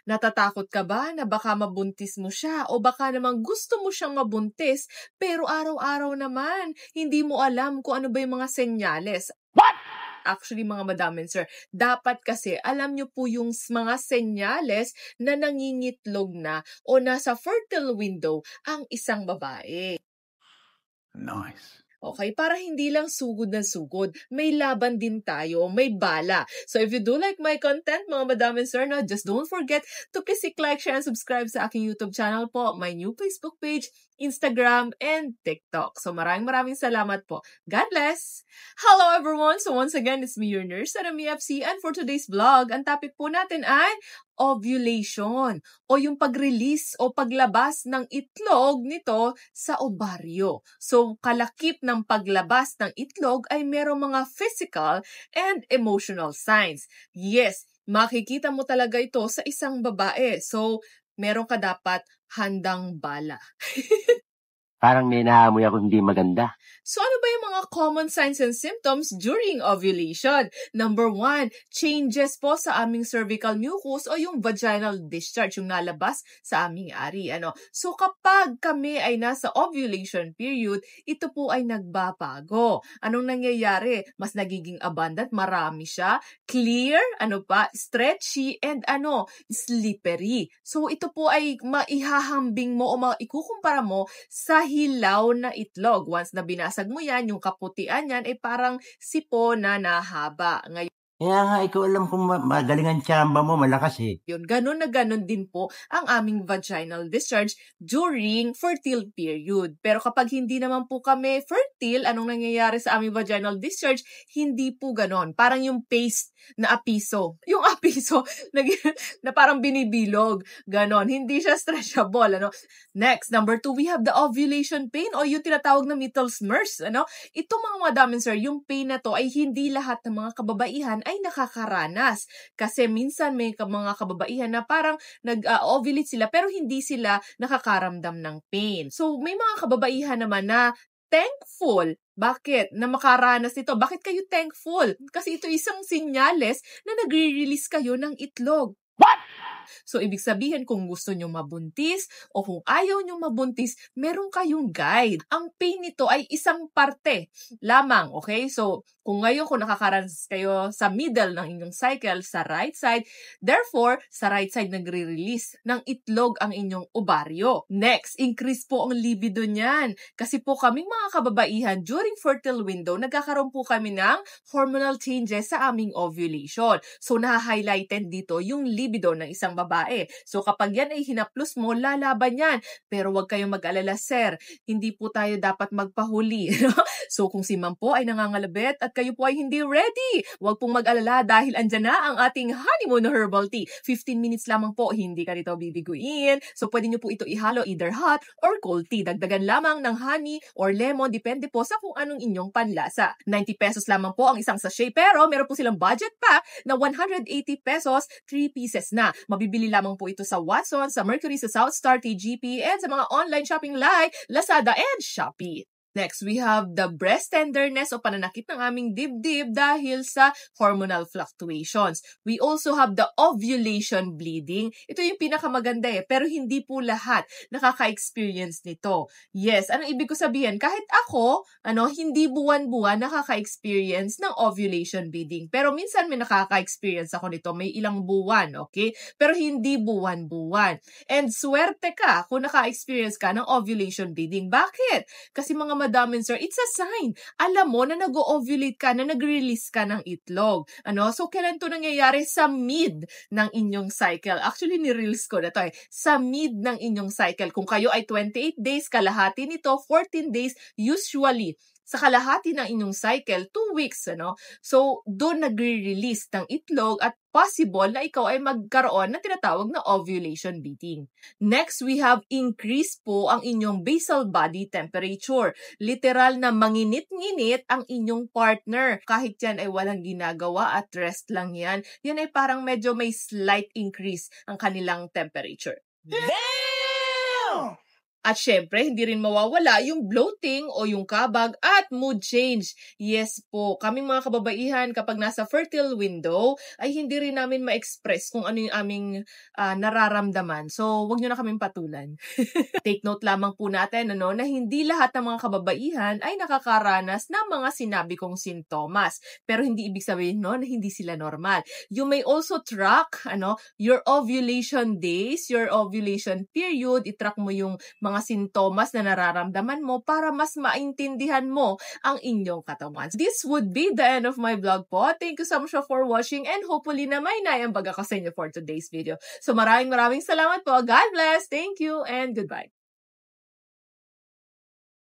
Natatakot ka ba na baka mabuntis mo siya o baka naman gusto mo siyang mabuntis pero araw-araw naman hindi mo alam kung ano ba yung mga senyales? Actually, mga madam and sir, dapat kasi alam nyo po yung mga senyales na nangingitlog na o nasa fertile window ang isang babae. Nice. Okay, para hindi lang sugod na sugod, may laban din tayo, may bala. So if you do like my content, mga madam and sir, no, just don't forget to please click, like, share, and subscribe sa aking YouTube channel po, my new Facebook page, Instagram, and TikTok. So maraming salamat po. God bless! Hello everyone! So once again, it's me, your nurse, Sarami FC, and for today's vlog, ang topic po natin ay ovulation o yung pag-release o paglabas ng itlog nito sa ovaryo. So, kalakip ng paglabas ng itlog ay merong mga physical and emotional signs. Yes, makikita mo talaga ito sa isang babae. So, meron ka dapat handang bala. Parang may naamoy ako hindi maganda. So, ano ba yung mga common signs and symptoms during ovulation? Number 1, changes po sa aming cervical mucus o yung vaginal discharge, yung nalabas sa aming ari. So, kapag kami ay nasa ovulation period, ito po ay nagbabago. Anong nangyayari? Mas nagiging abundant, marami siya, clear, stretchy, and slippery. So, ito po ay maihahambing mo o maikukumpara mo sa hilaw na itlog. Once na binasag mo yan, yung kaputian yan ay parang sipo na nahaba. Ngayon, Kaya nga, ikaw alam kung magaling ang tsamba mo, malakas eh. Ganun na ganun din po ang aming vaginal discharge during fertile period. Pero kapag hindi naman po kami fertile, anong nangyayari sa aming vaginal discharge? Hindi po ganon. Parang yung paste na apiso. Yung apiso na parang binibilog. Ganon. Hindi siya stretchable. Next, number 2, we have the ovulation pain o yung tinatawag na Mittels-Mers. Ito mga madam and sir, yung pain na to ay hindi lahat ng mga kababaihan ay nakakaranas. Kasi minsan may mga kababaihan na parang nag-ovulate sila pero hindi sila nakakaramdam ng pain. So may mga kababaihan naman na thankful. Bakit? Na makaranas nito. Bakit kayo thankful? Kasi ito isang sinyales na nagre-release kayo ng itlog. What? So, ibig sabihin, kung gusto nyo mabuntis o kung ayaw nyo mabuntis, meron kayong guide. Ang pain nito ay isang parte lamang, okay? So, kung nakakaranas kayo sa middle ng inyong cycle, sa right side, therefore, sa right side nagre-release ng itlog ang inyong ovaryo. Next, increase po ang libido niyan. Kasi po kaming mga kababaihan, during fertile window, nagkakaroon po kami ng hormonal changes sa aming ovulation. So, na-highlighted dito yung libido ng isang babae. So, kapag yan ay hinaplos mo, lalaban yan. Pero huwag kayong mag-alala, sir. Hindi po tayo dapat magpahuli. So, kung si ma'am po ay nangangalabit at kayo po ay hindi ready, huwag pong mag-alala dahil andyan na ang ating honeymoon herbal tea. 15 minutes lamang po, hindi ka rito bibiguin. So, pwede nyo po ito ihalo either hot or cold tea. Dagdagan lamang ng honey or lemon, depende po sa kung anong inyong panlasa. 90 pesos lamang po ang isang sachet, pero meron po silang budget pack na 180 pesos, 3 pieces na. Mabibili lamang po ito sa Watson, sa Mercury, sa Southstar, TGP, and sa mga online shopping like Lazada and Shopee. Next, we have the breast tenderness o pananakit ng aming dibdib dahil sa hormonal fluctuations. We also have the ovulation bleeding. Ito yung pinakamaganda pero hindi po lahat nakaka-experience nito. Yes, anong ibig ko sabihin? Kahit ako, hindi buwan-buwan nakaka-experience ng ovulation bleeding. Pero minsan may nakaka-experience ako nito, may ilang buwan, okay? Pero hindi buwan-buwan. And swerte ka kung naka-experience ka ng ovulation bleeding. Bakit? Kasi mga madam and sir, it's a sign. Alam mo na nag-ovulate ka, na nag-release ka ng itlog. So, kailan to nangyayari? Sa mid ng inyong cycle. Actually, ni-release ko na to sa mid ng inyong cycle. Kung kayo ay 28 days, kalahati nito, 14 days, usually, sa kalahati ng inyong cycle, 2 weeks, So, doon nagre-release ng itlog at possible na ikaw ay magkaroon ng tinatawag na ovulation bleeding. Next, we have increase po ang inyong basal body temperature. Literal na manginit-nginit ang inyong partner. Kahit yan ay walang ginagawa at rest lang yan, yan ay parang medyo may slight increase ang kanilang temperature. Damn! At syempre, hindi rin mawawala yung bloating o yung kabag at mood change. Yes po, kaming mga kababaihan kapag nasa fertile window ay hindi rin namin ma-express kung ano yung aming nararamdaman. So, wag nyo na kaming patulan. Take note lamang po natin na hindi lahat ng mga kababaihan ay nakakaranas ng mga sinabi kong sintomas. Pero hindi ibig sabihin na hindi sila normal. You may also track your ovulation days, your ovulation period. I-track mo yung mga sintomas na nararamdaman mo para mas maintindihan mo ang inyong katawan. This would be the end of my vlog po. Thank you so much for watching and hopefully na may naiambag ako sa inyo for today's video. So maraming salamat po. God bless. Thank you and goodbye.